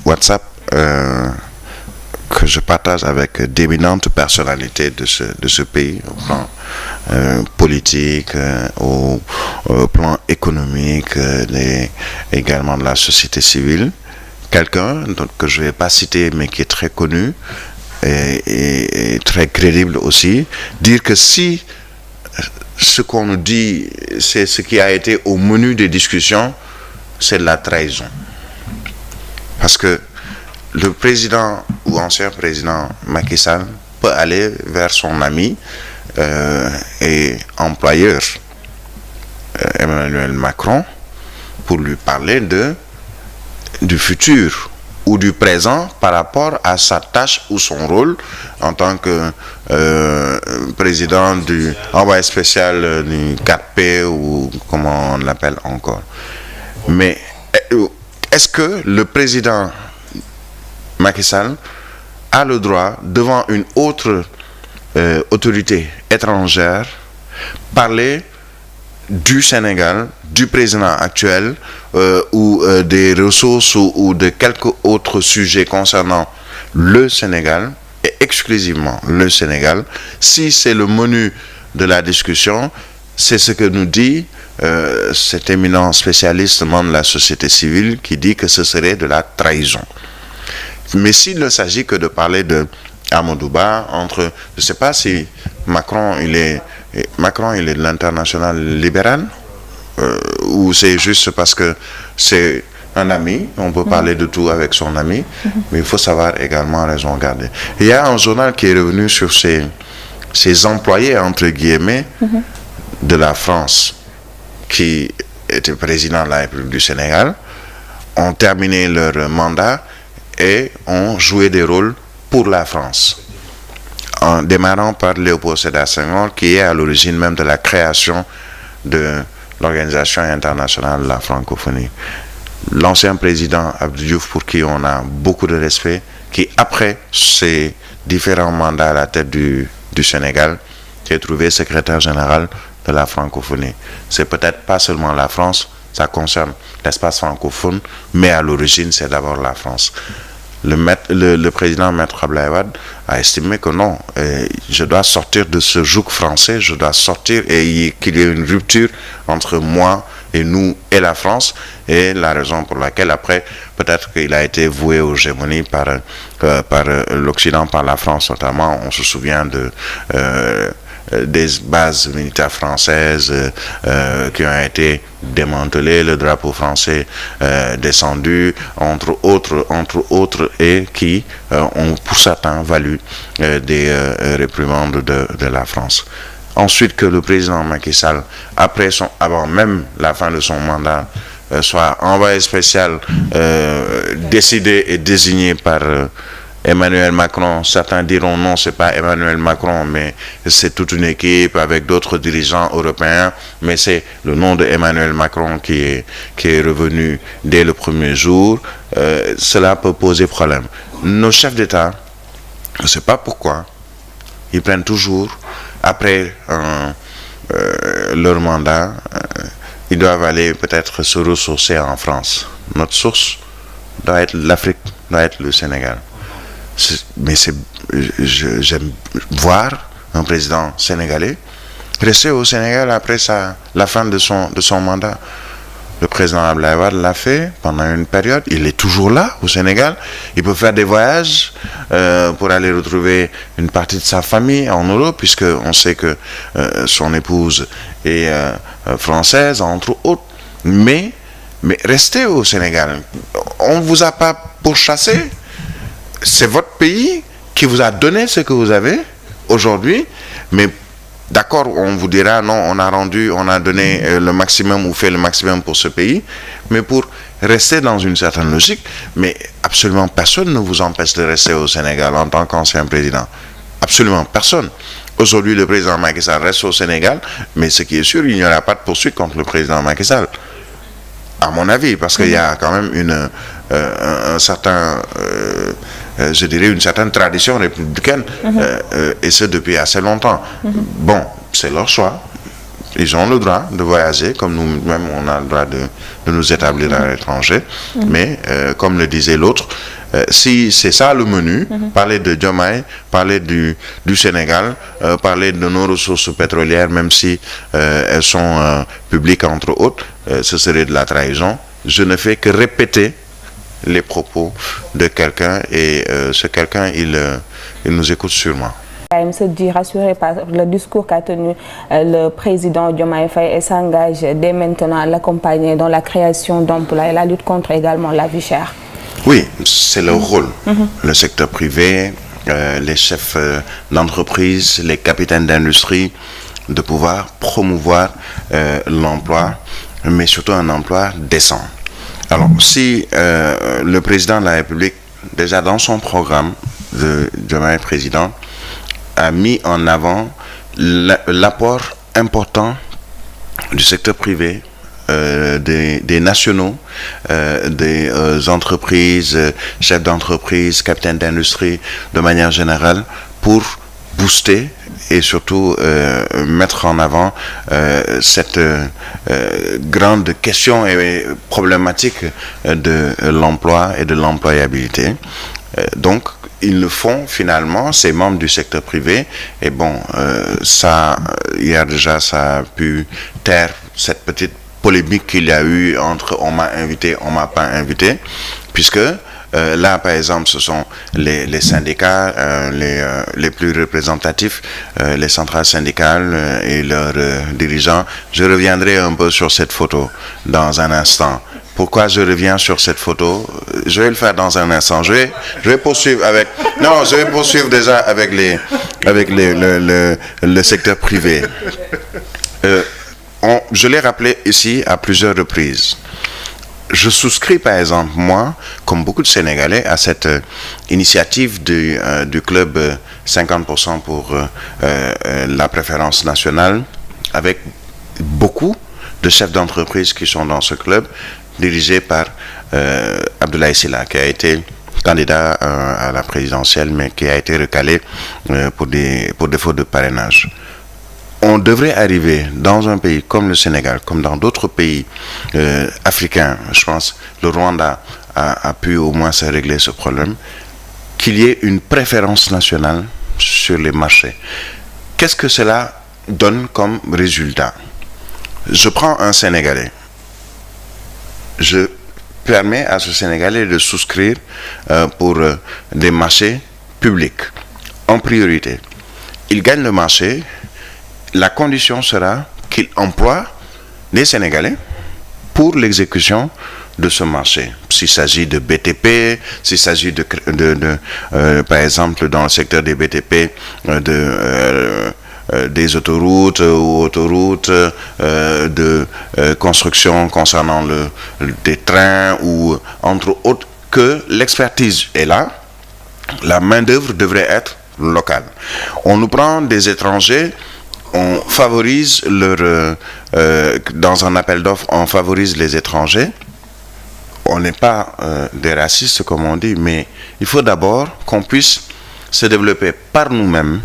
WhatsApp que je partage avec d'éminentes personnalités de ce pays, au plan politique, au plan économique, également de la société civile. Quelqu'un que je ne vais pas citer, mais qui est très connu et très crédible aussi, dire que si ce qu'on nous dit, c'est ce qui a été au menu des discussions, c'est de la trahison. Parce que le président ou ancien président Macky Sall peut aller vers son ami et employeur Emmanuel Macron pour lui parler du futur ou du présent par rapport à sa tâche ou son rôle en tant que président du envoyé spécial du 4P ou comment on l'appelle encore. Mais est-ce que le président Macky Sall a le droit, devant une autre autorité étrangère, parler du Sénégal, du président actuel ou des ressources ou de quelques autres sujets concernant le Sénégal et exclusivement le Sénégal? Si c'est le menu de la discussion, c'est ce que nous dit cet éminent spécialiste membre de la société civile qui dit que ce serait de la trahison. Mais s'il ne s'agit que de parler de Amadou Ba, je ne sais pas si Macron il est de l'international libéral ou c'est juste parce que c'est un ami, on peut parler de tout avec son ami, mais il faut savoir également raison garder. Il y a un journal qui est revenu sur ces employés, entre guillemets, de la France, qui étaient présidents de la République du Sénégal, ont terminé leur mandat et ont joué des rôles pour la France. En démarrant par Léopold Sédar Senghor, qui est à l'origine même de la création de l'Organisation internationale de la francophonie. L'ancien président Abdou Diouf, pour qui on a beaucoup de respect, qui après ses différents mandats à la tête du Sénégal, s'est trouvé secrétaire général de la francophonie. C'est peut-être pas seulement la France, ça concerne l'espace francophone, mais à l'origine, c'est d'abord la France. Le président Maître Abdoulaye Wade a estimé que non, je dois sortir de ce joug français, je dois sortir et qu'il y ait une rupture entre moi et nous et la France, et la raison pour laquelle après, peut-être qu'il a été voué aux gémonies par l'Occident, par la France notamment. On se souvient des bases militaires françaises qui ont été démantelées, le drapeau français descendu, entre autres, et qui ont pour certains valu des réprimandes de la France. Ensuite, que le président Macky Sall, avant même la fin de son mandat, soit envoyé spécial décidé et désigné par Emmanuel Macron. Certains diront non, c'est pas Emmanuel Macron, mais c'est toute une équipe avec d'autres dirigeants européens, mais c'est le nom de Emmanuel Macron qui est revenu dès le premier jour. Cela peut poser problème. Nos chefs d'État, je ne sais pas pourquoi, ils prennent toujours, après leur mandat, ils doivent aller peut-être se ressourcer en France. Notre source doit être l'Afrique, doit être le Sénégal. Mais j'aime voir un président sénégalais rester au Sénégal après la fin de son mandat. Le président Abdoulaye Wade l'a fait pendant une période. Il est toujours là au Sénégal. Il peut faire des voyages pour aller retrouver une partie de sa famille en Europe, puisque on sait que son épouse est française, entre autres. Mais restez au Sénégal. On ne vous a pas pourchassé. C'est votre pays qui vous a donné ce que vous avez aujourd'hui, mais d'accord, on vous dira non, on a donné le maximum ou fait le maximum pour ce pays, mais pour rester dans une certaine logique, mais absolument personne ne vous empêche de rester au Sénégal en tant qu'ancien président. Absolument personne. Aujourd'hui, le président Macky Sall reste au Sénégal, mais ce qui est sûr, il n'y aura pas de poursuite contre le président Macky Sall. À mon avis, parce qu'il y a quand même un certain... je dirais une certaine tradition républicaine, et ce depuis assez longtemps. Bon, c'est leur choix. Ils ont le droit de voyager, comme nous-mêmes, on a le droit de nous établir à l'étranger. Mais, comme le disait l'autre, Si c'est ça le menu, parler de Diomaye, parler du Sénégal, parler de nos ressources pétrolières, même si elles sont publiques entre autres, ce serait de la trahison. Je ne fais que répéter les propos de quelqu'un et ce quelqu'un, il nous écoute sûrement. Il se dit rassuré par le discours qu'a tenu le président Diomaye Faye et s'engage dès maintenant à l'accompagner dans la création d'emplois et la lutte contre également la vie chère. Oui, c'est leur rôle. Le secteur privé, les chefs d'entreprise, les capitaines d'industrie, de pouvoir promouvoir l'emploi, mais surtout un emploi décent. Alors, si le président de la République, déjà dans son programme de Diomaye président, a mis en avant l'apport important du secteur privé, des nationaux, des entreprises, chefs d'entreprise, capitaines d'industrie, de manière générale, pour booster et surtout mettre en avant cette grande question et problématique de l'emploi et de l'employabilité. Donc, ils le font finalement, ces membres du secteur privé, et bon, ça, hier déjà, ça a pu taire cette petite polémique qu'il y a eu entre on m'a invité, on m'a pas invité, puisque là, par exemple, ce sont les syndicats les plus représentatifs, les centrales syndicales et leurs dirigeants. Je reviendrai un peu sur cette photo dans un instant. Pourquoi je reviens sur cette photo? Je vais le faire dans un instant. Je vais poursuivre avec... Non, je vais poursuivre déjà avec le secteur privé. Je l'ai rappelé ici à plusieurs reprises. Je souscris par exemple, moi, comme beaucoup de Sénégalais, à cette initiative du club 50% pour la préférence nationale, avec beaucoup de chefs d'entreprise qui sont dans ce club, dirigé par Abdoulaye Sylla, qui a été candidat à la présidentielle, mais qui a été recalé pour défaut de parrainage. On devrait arriver dans un pays comme le Sénégal, comme dans d'autres pays africains, je pense le Rwanda a pu au moins se régler ce problème, qu'il y ait une préférence nationale sur les marchés. Qu'est-ce que cela donne comme résultat? Je prends un Sénégalais. Je permets à ce Sénégalais de souscrire pour des marchés publics en priorité. Il gagne le marché. La condition sera qu'il emploie les Sénégalais pour l'exécution de ce marché. S'il s'agit de BTP, s'il s'agit par exemple dans le secteur des BTP, des autoroutes ou autoroutes de construction concernant des trains ou entre autres, que l'expertise est là, la main-d'œuvre devrait être locale. On nous prend des étrangers, on favorise dans un appel d'offres, on favorise les étrangers. On n'est pas des racistes comme on dit, mais il faut d'abord qu'on puisse se développer par nous-mêmes